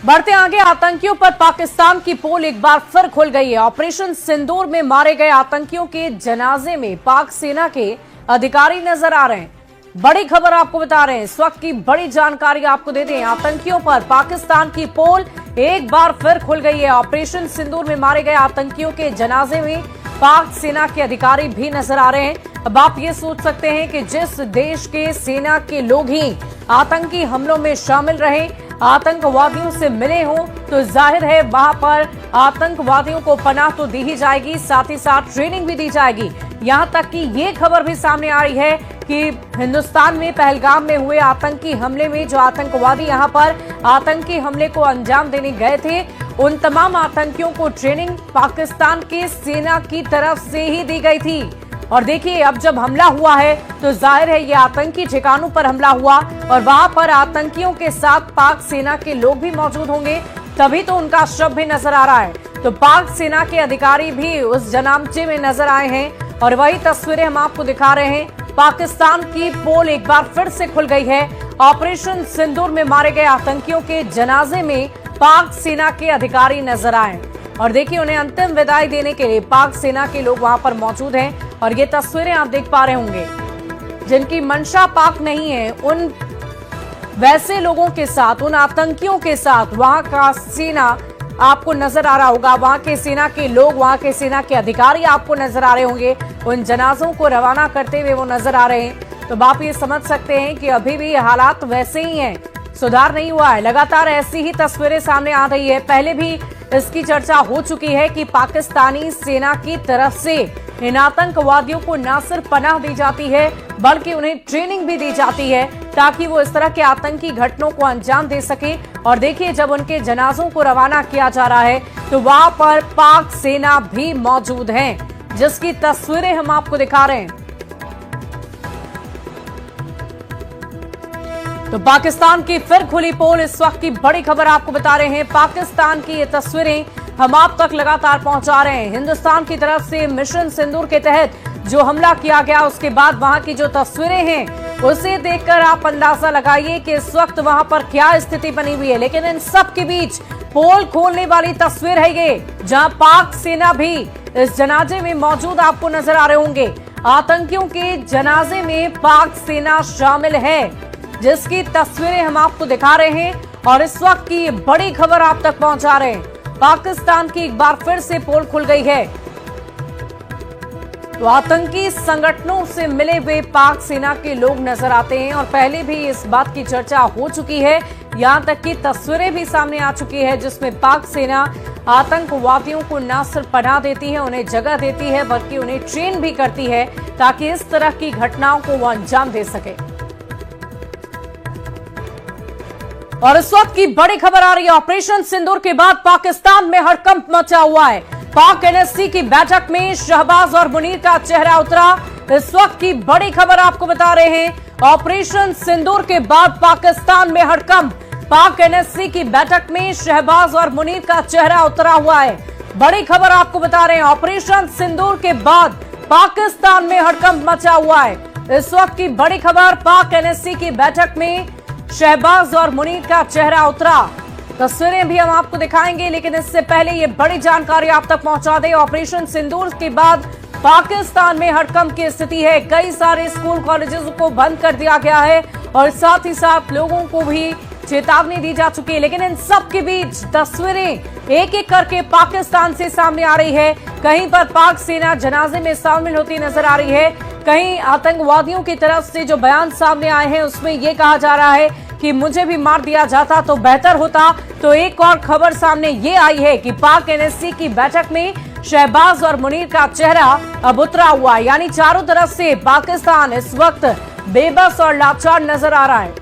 बढ़ते आगे, आतंकियों पर पाकिस्तान की पोल एक बार फिर खुल गई है। ऑपरेशन सिंदूर में मारे गए आतंकियों के जनाजे में पाक सेना के अधिकारी नजर आ रहे हैं। बड़ी खबर आपको बता रहे हैं, इस वक्त की बड़ी जानकारी आपको दे दें। आतंकियों पर पाकिस्तान की पोल एक बार फिर खुल गई है। ऑपरेशन सिंदूर में मारे गए आतंकियों के जनाजे में पाक सेना के अधिकारी भी नजर आ रहे हैं। अब आप ये सोच सकते हैं कि जिस देश के सेना के लोग ही आतंकी हमलों में शामिल रहे, आतंकवादियों से मिले हों, तो जाहिर है वहां पर आतंकवादियों को पनाह तो दी ही जाएगी, साथ ही साथ ट्रेनिंग भी दी जाएगी। यहां तक कि ये खबर भी सामने आ रही है कि हिंदुस्तान में पहलगाम में हुए आतंकी हमले में जो आतंकवादी यहां पर आतंकी हमले को अंजाम देने गए थे, उन तमाम आतंकियों को ट्रेनिंग पाकिस्तान की सेना की तरफ से ही दी गई थी। और देखिए, अब जब हमला हुआ है तो जाहिर है ये आतंकी ठिकानों पर हमला हुआ और वहां पर आतंकियों के साथ पाक सेना के लोग भी मौजूद होंगे, तभी तो उनका शव भी नजर आ रहा है। तो पाक सेना के अधिकारी भी उस जनामचे में नजर आए हैं और वही तस्वीरें हम आपको दिखा रहे हैं। पाकिस्तान की पोल एक बार फिर से खुल गई है। ऑपरेशन सिंदूर में मारे गए आतंकियों के जनाजे में पाक सेना के अधिकारी नजर आए और देखिए, उन्हें अंतिम विदाई देने के लिए पाक सेना के लोग वहां पर मौजूद हैं। और ये तस्वीरें आप देख पा रहे होंगे जिनकी मंशा पाक नहीं है, उन वैसे लोगों के साथ, उन आतंकियों के साथ वहां का सेना आपको नजर आ रहा होगा। वहां के सेना के लोग, वहां के सेना के अधिकारी आपको नजर आ रहे होंगे। उन जनाजों को रवाना करते हुए वो नजर आ रहे हैं। तो आप ये समझ सकते हैं कि अभी भी हालात वैसे ही हैं, सुधार नहीं हुआ है। लगातार ऐसी ही तस्वीरें सामने आ रही है। पहले भी इसकी चर्चा हो चुकी है कि पाकिस्तानी सेना की तरफ से इन आतंकवादियों को न सिर्फ पनाह दी जाती है बल्कि उन्हें ट्रेनिंग भी दी जाती है ताकि वो इस तरह के आतंकी घटनाओं को अंजाम दे सके। और देखिए, जब उनके जनाजों को रवाना किया जा रहा है तो वहां पर पाक सेना भी मौजूद है, जिसकी तस्वीरें हम आपको दिखा रहे हैं। तो पाकिस्तान की फिर खुली पोल, इस वक्त की बड़ी खबर आपको बता रहे हैं। पाकिस्तान की ये तस्वीरें हम आप तक लगातार पहुंचा रहे हैं। हिंदुस्तान की तरफ से मिशन सिंदूर के तहत जो हमला किया गया, उसके बाद वहां की जो तस्वीरें हैं उसे देखकर आप अंदाजा लगाइए कि इस वक्त वहां पर क्या स्थिति बनी हुई है। लेकिन इन सब के बीच पोल खोलने वाली तस्वीर है ये, जहां पाक सेना भी इस जनाजे में मौजूद आपको नजर आ रहे होंगे। आतंकियों के जनाजे में पाक सेना शामिल है, जिसकी तस्वीरें हम आपको दिखा रहे हैं और इस वक्त की बड़ी खबर आप तक पहुंचा रहे हैं। पाकिस्तान की एक बार फिर से पोल खुल गई है। तो आतंकी संगठनों से मिले हुए पाक सेना के लोग नजर आते हैं और पहले भी इस बात की चर्चा हो चुकी है, यहां तक कि तस्वीरें भी सामने आ चुकी है जिसमें पाक सेना आतंकवादियों को न सिर्फ पनाह देती है, उन्हें जगह देती है, बल्कि उन्हें ट्रेन भी करती है ताकि इस तरह की घटनाओं को वो अंजाम दे सके। और इस वक्त की बड़ी खबर आ रही है, ऑपरेशन सिंदूर के बाद पाकिस्तान में हड़कंप मचा हुआ है। पाक एनएससी की बैठक में शहबाज और मुनीर का चेहरा उतरा। इस वक्त की बड़ी खबर आपको बता रहे हैं, ऑपरेशन सिंदूर के बाद पाकिस्तान में हड़कंप। पाक एनएससी की बैठक में शहबाज और मुनीर का चेहरा उतरा हुआ है। बड़ी खबर आपको बता रहे हैं, ऑपरेशन सिंदूर के बाद पाकिस्तान में हड़कंप मचा हुआ है। इस वक्त की बड़ी खबर, पाक एनएससी की बैठक में शहबाज और मुनीर का चेहरा उतरा। तस्वीरें भी हम आपको दिखाएंगे, लेकिन इससे पहले ये बड़ी जानकारी आप तक पहुंचा दें। ऑपरेशन सिंदूर के बाद पाकिस्तान में हड़कंप की स्थिति है। कई सारे स्कूल कॉलेजेस को बंद कर दिया गया है और साथ ही साथ लोगों को भी चेतावनी दी जा चुकी है। लेकिन इन सब के बीच तस्वीरें एक एक करके पाकिस्तान से सामने आ रही है। कहीं पर पाक सेना जनाजे में शामिल होती नजर आ रही है, कहीं आतंकवादियों की तरफ से जो बयान सामने आए हैं उसमें यह कहा जा रहा है कि मुझे भी मार दिया जाता तो बेहतर होता। तो एक और खबर सामने ये आई है कि पाक एनएससी की बैठक में शहबाज और मुनीर का चेहरा अब उतरा हुआ है, यानी चारों तरफ से पाकिस्तान इस वक्त बेबस और लाचार नजर आ रहा है।